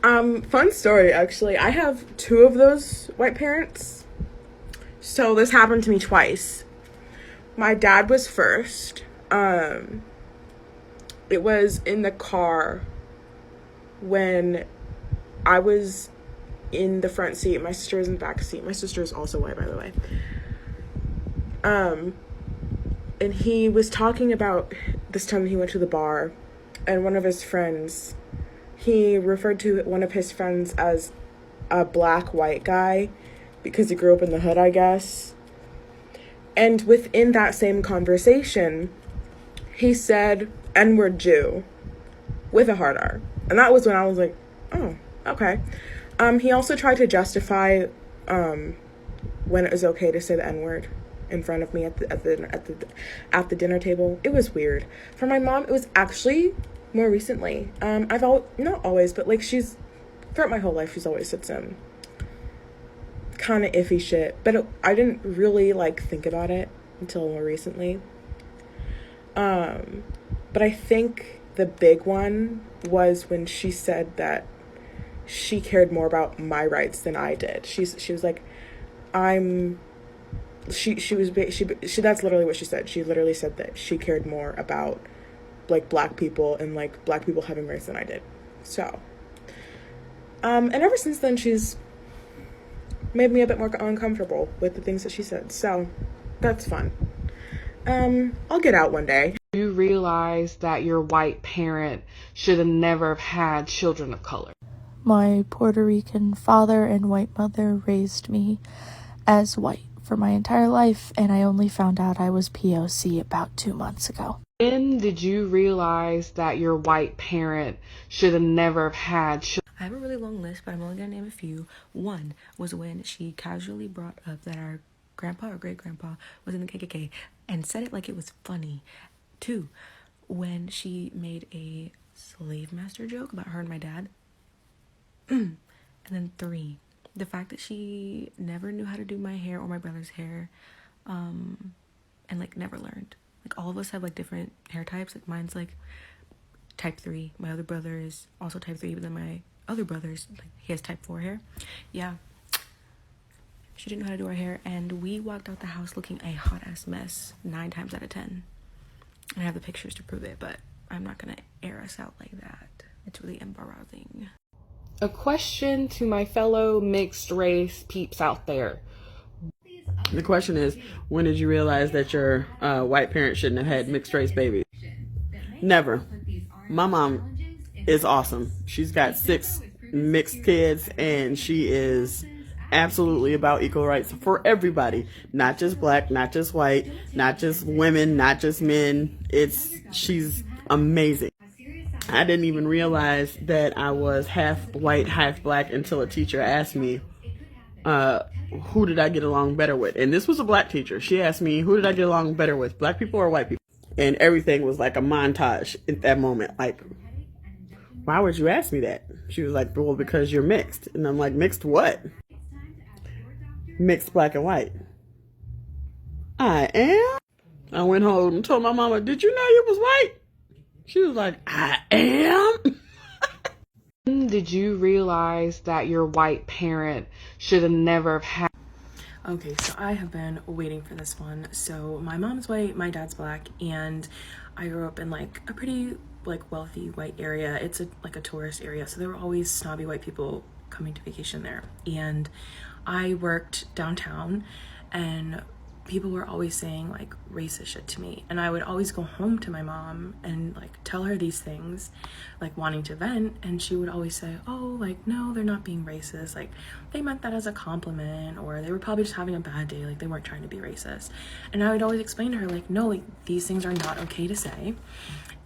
Fun story, actually. I have two of those white parents. So this happened to me twice. My dad was first. It was in the car when I was in the front seat. My sister was in the back seat. My sister is also white, by the way. And he was talking about this time he went to the bar, and one of his friends, he referred to one of his friends as a black white guy because he grew up in the hood, I guess. And within that same conversation, he said N-word Jew with a hard R. And that was when I was like, oh, okay. He also tried to justify when it was okay to say the N-word in front of me at the dinner table. It was weird. For my mom, it was actually more recently. Not always, but like throughout my whole life, she's always said some kind of iffy shit. But I didn't really like think about it until more recently. But I think the big one was when she said that she cared more about my rights than I did. She was like, she that's literally what she said. She literally said that she cared more about like black people and like black people having rights than I did. So, and ever since then, she's made me a bit more uncomfortable with the things that she said. So that's fun. I'll get out one day. You realize that your white parent should have never have had children of color. My Puerto Rican father and white mother raised me as white for my entire life, and I only found out I was POC about 2 months ago. When did you realize that your white parent should have never have had children? I have a really long list, but I'm only going to name a few. One was when she casually brought up that our grandpa or great-grandpa was in the KKK and said it like it was funny. 2, when she made a slave master joke about her and my dad. And then 3, the fact that she never knew how to do my hair or my brother's hair, and like never learned. Like all of us have like different hair types. Like mine's like type 3. My other brother is also type 3, but then my other brother's like he has type 4 hair. Yeah. She didn't know how to do our hair, and we walked out the house looking a hot ass mess 9 times out of 10. I have the pictures to prove it, but I'm not gonna air us out like that. It's really embarrassing. A question to my fellow mixed race peeps out there. The question is, when did you realize that your white parents shouldn't have had mixed race babies? Never. My mom is awesome. She's got 6 mixed kids, and she is absolutely about equal rights for everybody. Not just black, not just white, not just women, not just men. She's amazing. I didn't even realize that I was half white, half black until a teacher asked me, who did I get along better with? And this was a black teacher. She asked me, who did I get along better with, black people or white people? And everything was like a montage at that moment. Like, why would you ask me that? She was like, well, because you're mixed. And I'm like, mixed what? Mixed black and white. I am? I went home and told my mama, did you know you was white? She was like, I am? When did you realize that your white parent should have never have had? Okay, so I have been waiting for this one. So my mom's white, my dad's black, and I grew up in like a pretty like wealthy white area. It's like a tourist area, so there were always snobby white people coming to vacation there. And I worked downtown, and people were always saying like racist shit to me, and I would always go home to my mom and like tell her these things, like wanting to vent, and she would always say, oh, like, no, they're not being racist, like they meant that as a compliment, or they were probably just having a bad day, like they weren't trying to be racist. And I would always explain to her like, no, like these things are not okay to say.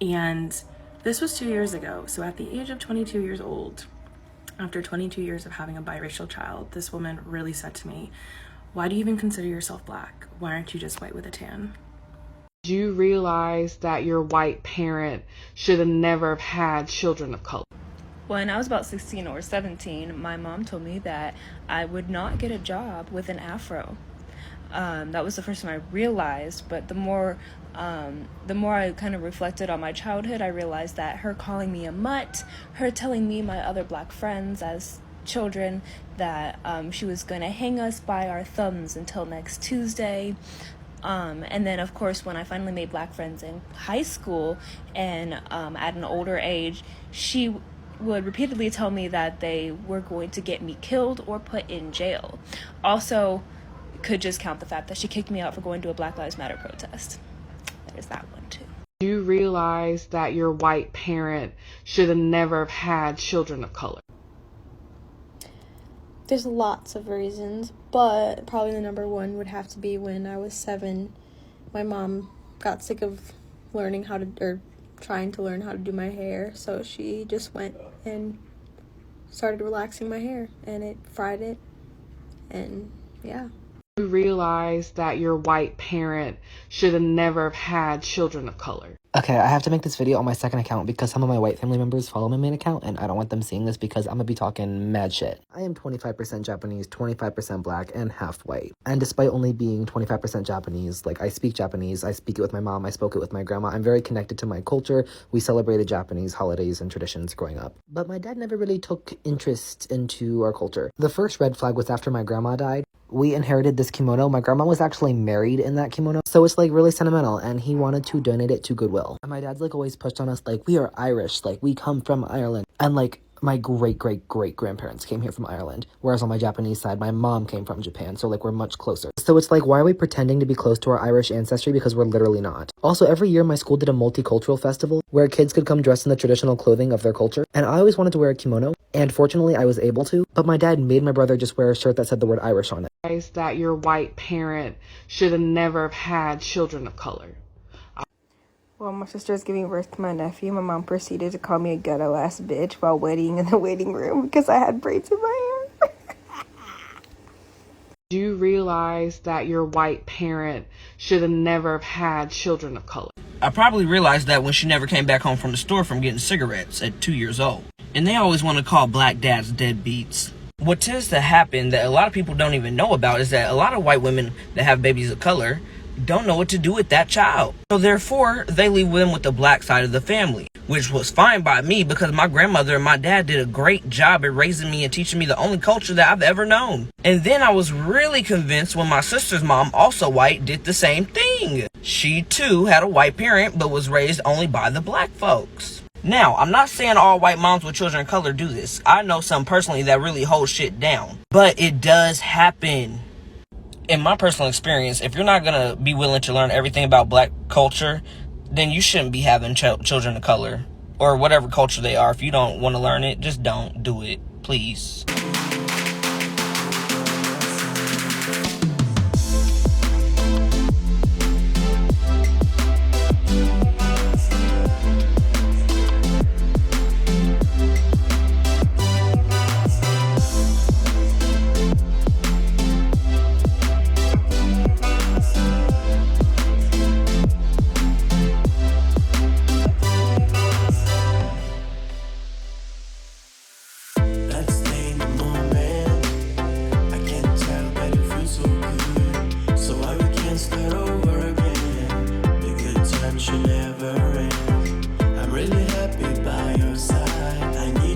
And this was 2 years ago. So at the age of 22 years old, after 22 years of having a biracial child, this woman really said to me, why do you even consider yourself black? Why aren't you just white with a tan? Did you realize that your white parent should have never have had children of color? When I was about 16 or 17, my mom told me that I would not get a job with an afro. That was the first time I realized, but the more the more I kind of reflected on my childhood, I realized that her calling me a mutt, her telling me, my other black friends as children, that she was going to hang us by our thumbs until next Tuesday. And then, of course, when I finally made black friends in high school and at an older age, she would repeatedly tell me that they were going to get me killed or put in jail. Also, could just count the fact that she kicked me out for going to a Black Lives Matter protest. There's that one too. You realize that your white parent should have never have had children of color. There's lots of reasons, but probably the number one would have to be when I was 7. My mom got sick of trying to learn how to do my hair, so she just went and started relaxing my hair, and it fried it, and yeah. You realize that your white parent should have never have had children of color. Okay, I have to make this video on my second account because some of my white family members follow my main account and I don't want them seeing this because I'm gonna be talking mad shit. I am 25% Japanese, 25% black, and half white. And despite only being 25% Japanese, like I speak Japanese, I speak it with my mom, I spoke it with my grandma, I'm very connected to my culture. We celebrated Japanese holidays and traditions growing up. But my dad never really took interest into our culture. The first red flag was after my grandma died. We inherited this kimono. My grandma was actually married in that kimono, so it's like really sentimental, and he wanted to donate it to Goodwill. And my dad's like always pushed on us like, we are Irish, like we come from Ireland. And like my great-great-great-grandparents came here from Ireland, whereas on my Japanese side, my mom came from Japan, so like we're much closer. So it's like, why are we pretending to be close to our Irish ancestry because we're literally not? Also, every year my school did a multicultural festival where kids could come dressed in the traditional clothing of their culture, and I always wanted to wear a kimono, and fortunately I was able to, but my dad made my brother just wear a shirt that said the word Irish on it. That your white parent should have never have had children of color. While my sister was giving birth to my nephew, my mom proceeded to call me a ghetto-ass bitch while waiting in the waiting room because I had braids in my hair. Do you realize that your white parent should have never have had children of color? I probably realized that when she never came back home from the store from getting cigarettes at 2 years old. And they always want to call black dads deadbeats. What tends to happen that a lot of people don't even know about is that a lot of white women that have babies of color don't know what to do with that child. So therefore, they leave them with the black side of the family, which was fine by me because my grandmother and my dad did a great job at raising me and teaching me the only culture that I've ever known. And then I was really convinced when my sister's mom, also white, did the same thing. She too had a white parent but was raised only by the black folks. Now, I'm not saying all white moms with children of color do this. I know some personally that really hold shit down. But it does happen. In my personal experience, if you're not gonna be willing to learn everything about black culture, then you shouldn't be having children of color. Or whatever culture they are. If you don't want to learn it, just don't do it. Please. I'm really happy by your side. I knew